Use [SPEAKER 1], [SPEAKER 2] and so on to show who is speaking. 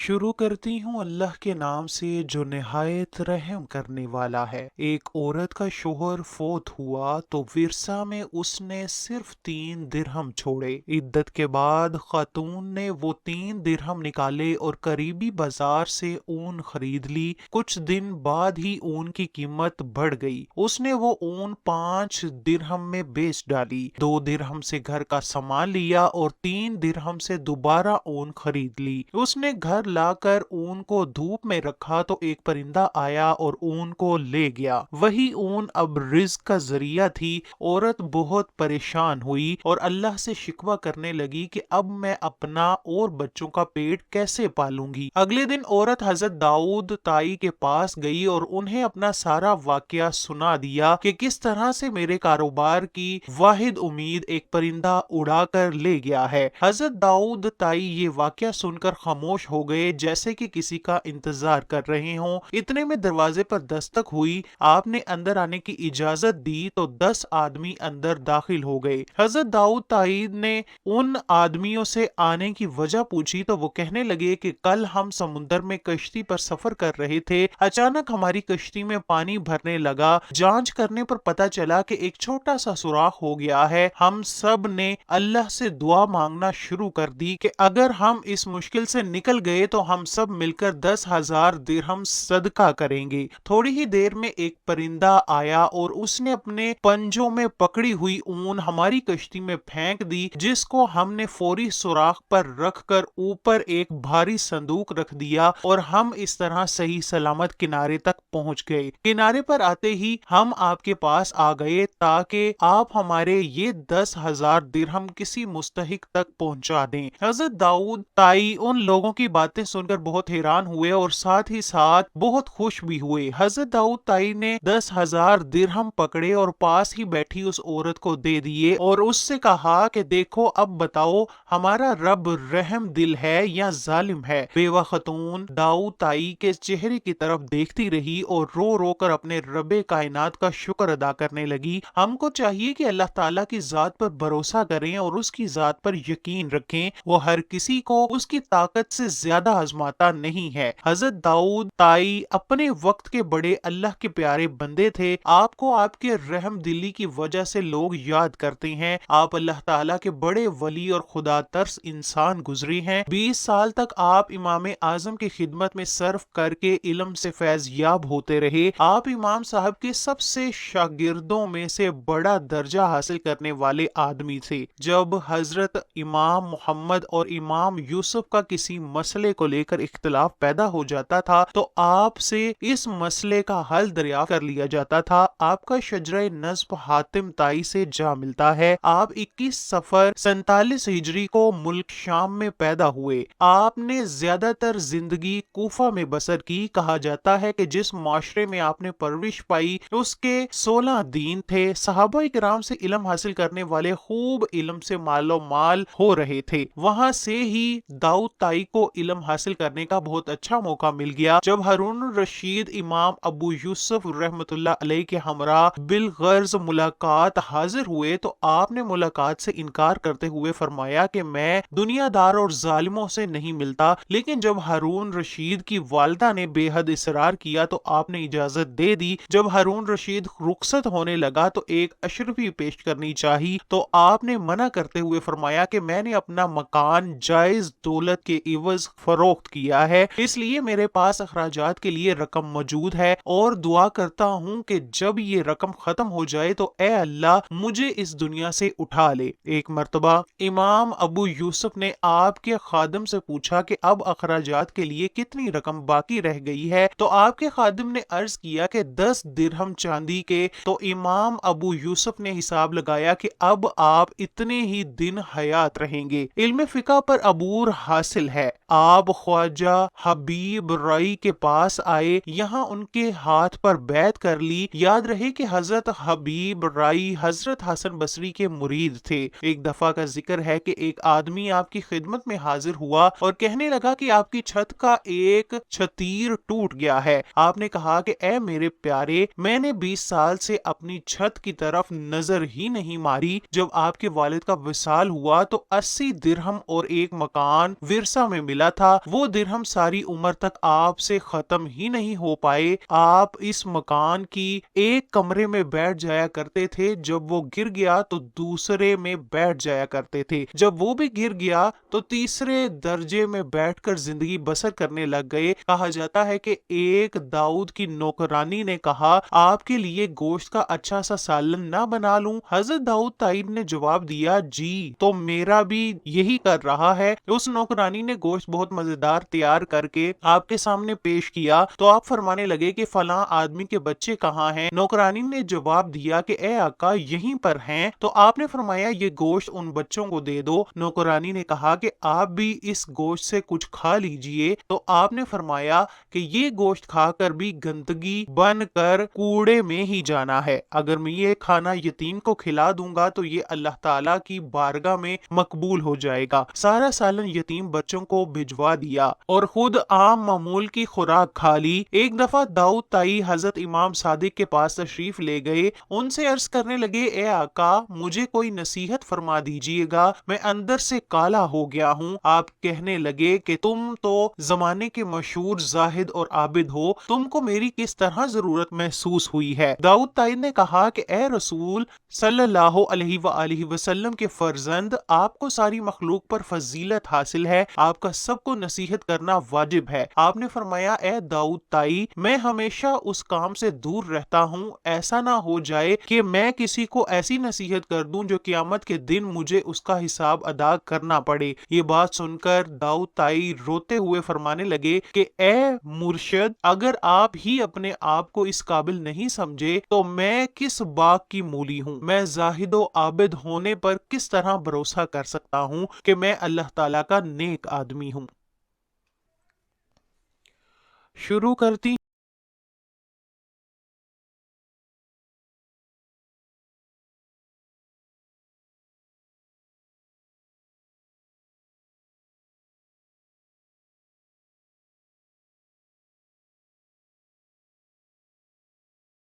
[SPEAKER 1] شروع کرتی ہوں اللہ کے نام سے جو نہایت رحم کرنے والا ہے۔ ایک عورت کا شوہر فوت ہوا تو ورثہ میں اس نے صرف 3 درہم چھوڑے۔ عدت کے بعد خاتون نے وہ 3 درہم نکالے اور قریبی بازار سے اون خرید لی۔ کچھ دن بعد ہی اون کی قیمت بڑھ گئی۔ اس نے وہ اون 5 درہم میں بیچ ڈالی۔ 2 درہم سے گھر کا سامان لیا اور 3 درہم سے دوبارہ اون خرید لی۔ اس نے گھر لا کر اون کو دھوپ میں رکھا تو ایک پرندہ آیا اور اون کو لے گیا۔ وہی اون اب رزق کا ذریعہ تھی۔ عورت بہت پریشان ہوئی اور اللہ سے شکوہ کرنے لگی کہ اب میں اپنا اور بچوں کا پیٹ کیسے پالوں گی۔ اگلے دن عورت حضرت داؤد طائی کے پاس گئی اور انہیں اپنا سارا واقعہ سنا دیا کہ کس طرح سے میرے کاروبار کی واحد امید ایک پرندہ اڑا کر لے گیا ہے۔ حضرت داؤد طائی یہ واقعہ سن کر خاموش ہو گئے جیسے کہ کسی کا انتظار کر رہے ہوں۔ اتنے میں دروازے پر دستک ہوئی۔ آپ نے اندر آنے کی اجازت دی تو 10 آدمی اندر داخل ہو گئے۔ حضرت داؤد طائی نے ان آدمیوں سے آنے کی وجہ پوچھی تو وہ کہنے لگے کہ کل ہم سمندر میں کشتی پر سفر کر رہے تھے، اچانک ہماری کشتی میں پانی بھرنے لگا۔ جانچ کرنے پر پتہ چلا کہ ایک چھوٹا سا سوراخ ہو گیا ہے۔ ہم سب نے اللہ سے دعا مانگنا شروع کر دی کہ اگر ہم اس مشکل سے نکل گئے تو ہم سب مل کر 10,000 درہم صدقہ کریں گے۔ تھوڑی ہی دیر میں ایک پرندہ آیا اور اس نے اپنے پنجوں میں پکڑی ہوئی اون ہماری کشتی میں پھینک دی، جس کو ہم نے فوری سوراخ پر رکھ کر اوپر ایک بھاری صندوق رکھ دیا اور ہم اس طرح صحیح سلامت کنارے تک پہنچ گئے۔ کنارے پر آتے ہی ہم آپ کے پاس آ گئے تاکہ آپ ہمارے یہ 10,000 درہم کسی مستحق تک پہنچا دیں۔ حضرت داؤد طائی ان لوگوں کی باتیں سن کر بہت حیران ہوئے اور ساتھ ہی ساتھ بہت خوش بھی ہوئے۔ حضرت داؤد طائی نے 10,000 درہم پکڑے اور پاس ہی بیٹھی اس عورت کو دے دیے اور اس سے کہا کہ دیکھو اب بتاؤ ہمارا رب رحم دل ہے یا ظالم ہے۔ بیوہ خاتون داؤد طائی کے چہرے کی طرف دیکھتی رہی اور رو رو کر اپنے رب کائنات کا شکر ادا کرنے لگی۔ ہم کو چاہیے کہ اللہ تعالیٰ کی ذات پر بھروسہ کریں اور اس کی ذات پر یقین رکھیں۔ وہ ہر کسی کو اس کی طاقت سے زیادہ آزماتا نہیں ہے۔ حضرت داؤد طائی اپنے وقت کے بڑے اللہ کے پیارے بندے تھے۔ آپ کو آپ کے رحم دلی کی وجہ سے لوگ یاد کرتے ہیں۔ آپ اللہ تعالیٰ کے بڑے ولی اور خدا ترس انسان گزرے ہیں۔ 20 سال تک آپ امام اعظم کی خدمت میں صرف کر کے علم سے فیض یاب ہوتے رہے۔ آپ امام صاحب کے سب سے شاگردوں میں سے بڑا درجہ حاصل کرنے والے آدمی تھے۔ جب حضرت امام محمد اور امام یوسف کا کسی مسئلے کو لے کر اختلاف پیدا ہو جاتا تھا تو آپ سے اس مسئلے کا حل دریافت کر لیا جاتا تھا۔ آپ کا شجرہ نصب حاتم طائی سے جا ملتا ہے۔ آپ 21 صفر 47 ہجری کو ملک شام میں پیدا ہوئے۔ آپ نے زیادہ تر زندگی کوفہ میں بسر کی۔ کہا جاتا ہے کہ جس معاشرے میں آپ نے پرورش پائی اس کے 16 دین تھے۔ صحابہ کرام سے علم حاصل کرنے والے خوب علم سے مال و مال ہو رہے تھے۔ وہاں سے ہی داؤد طائی کو علم حاصل کرنے کا بہت اچھا موقع مل گیا۔ جب ہارون الرشید امام ابو یوسف رحمۃ اللہ علیہ کے ہمراہ بالغرض ملاقات حاضر ہوئے تو آپ نے ملاقات سے انکار کرتے ہوئے فرمایا کہ میں دنیا دار اور ظالموں سے نہیں ملتا، لیکن جب ہارون رشید کی والدہ نے بے حد اصرار کیا تو آپ نے اجازت دے دی۔ جب ہارون رشید رخصت ہونے لگا تو ایک اشرفی پیش کرنی چاہی تو آپ نے منع کرتے ہوئے فرمایا کہ میں نے اپنا مکان جائز دولت کے عوض فروخت کیا ہے، اس لیے میرے پاس اخراجات کے لیے رقم موجود ہے اور دعا کرتا ہوں کہ جب یہ رقم ختم ہو جائے تو اے اللہ مجھے اس دنیا سے اٹھا لے۔ ایک مرتبہ امام ابو یوسف نے آپ کے خادم سے پوچھا کہ اب اخراجات کے لیے کتنی رقم باقی رہ گئی ہے تو آپ کے خادم نے عرض کیا کہ 10 درہم چاندی کے۔ تو امام ابو یوسف نے حساب لگایا کہ اب آپ اتنے ہی دن حیات رہیں گے۔ علم فقہ پر عبور حاصل ہے۔ آپ خواجہ حبیب رائی کے پاس آئے، یہاں ان کے ہاتھ پر بیعت کر لی۔ یاد رہے کہ حضرت حبیب رائی حضرت حسن بصری کے مرید تھے۔ ایک دفعہ کا ذکر ہے کہ ایک آدمی آپ کی خدمت میں حاضر ہوا اور کہنے لگا کہ آپ کی چھت کا ایک چھتیر ٹوٹ گیا ہے۔ آپ نے کہا کہ اے میرے پیارے، میں نے 20 سال سے اپنی چھت کی طرف نظر ہی نہیں ماری۔ جب آپ کے والد کا وصال ہوا تو 80 درہم اور ایک مکان ورثہ میں ملا تھا۔ وہ درہم ساری عمر تک آپ سے ختم ہی نہیں ہو پائے۔ آپ اس مکان کی ایک کمرے میں بیٹھ جایا کرتے تھے، جب وہ گر گیا تو دوسرے میں بیٹھ جایا کرتے تھے، جب وہ بھی گر گیا تو تیسرے درجے میں بیٹھ کر زندگی بسر کرنے لگ گئے۔ کہا جاتا ہے کہ ایک داؤد کی نوکرانی نے کہا، آپ کے لیے گوشت کا اچھا سا سالن نہ بنا لوں؟ حضرت داؤد طائی نے جواب دیا، جی تو میرا بھی یہی کر رہا ہے۔ اس نوکرانی نے گوشت بہت مزیدار تیار کر کے آپ کے سامنے پیش کیا تو آپ فرمانے لگے کہ فلاں آدمی کے بچے کہاں ہیں؟ نوکرانی نے جواب دیا کہ اے آقا یہیں پر ہیں۔ تو آپ نے فرمایا یہ گوشت ان بچوں کو دے دو۔ نوکرانی نے کہا کہ آپ بھی اس گوشت سے کچھ کھا لیجئے۔ تو آپ نے فرمایا کہ یہ گوشت کھا کر بھی گندگی بن کر کوڑے میں ہی جانا ہے، اگر میں یہ کھانا یتیم کو کھلا دوں گا تو یہ اللہ تعالیٰ کی بارگاہ میں مقبول ہو جائے گا۔ سارا سالن یتیم بچوں کو بھجوا دیا اور خود عام معمول کی خوراک کھا لی۔ ایک دفعہ داؤد طائی حضرت امام صادق کے پاس تشریف لے گئے، ان سے عرض کرنے لگے، اے آقا مجھے کوئی نصیحت فرما دیجئے گا، میں اندر سے کالا ہو گیا ہوں۔ آپ کہنے لگے کہ تم تو زمانے کے مشہور زاہد اور عابد ہو، تم کو میری کس طرح ضرورت محسوس ہوئی ہے؟ داؤد طائی نے کہا کہ اے رسول صلی اللہ علیہ وآلہ وسلم کے فرزند، آپ کو ساری مخلوق پر فضیلت حاصل ہے، آپ کا سب کو نصیحت کرنا واجب ہے۔ آپ نے فرمایا، اے داؤد طائی میں ہمیشہ اس کام سے دور رہتا ہوں، ایسا نہ ہو جائے کہ میں کسی کو ایسی نصیحت کر دوں جو قیامت کے دن مجھے اس کا حساب ادا کرنا پڑے۔ یہ بات سن کر داؤد طائی روتے ہوئے فرمانے لگے کہ اے مرشد، اگر آپ ہی اپنے آپ کو اس قابل نہیں سمجھے تو میں کس باغ کی مولی ہوں؟ میں زاہد و عابد ہونے پر کس طرح بھروسہ کر سکتا ہوں کہ میں اللہ تعالیٰ کا نیک آدمی ہوں؟ شروع کرتی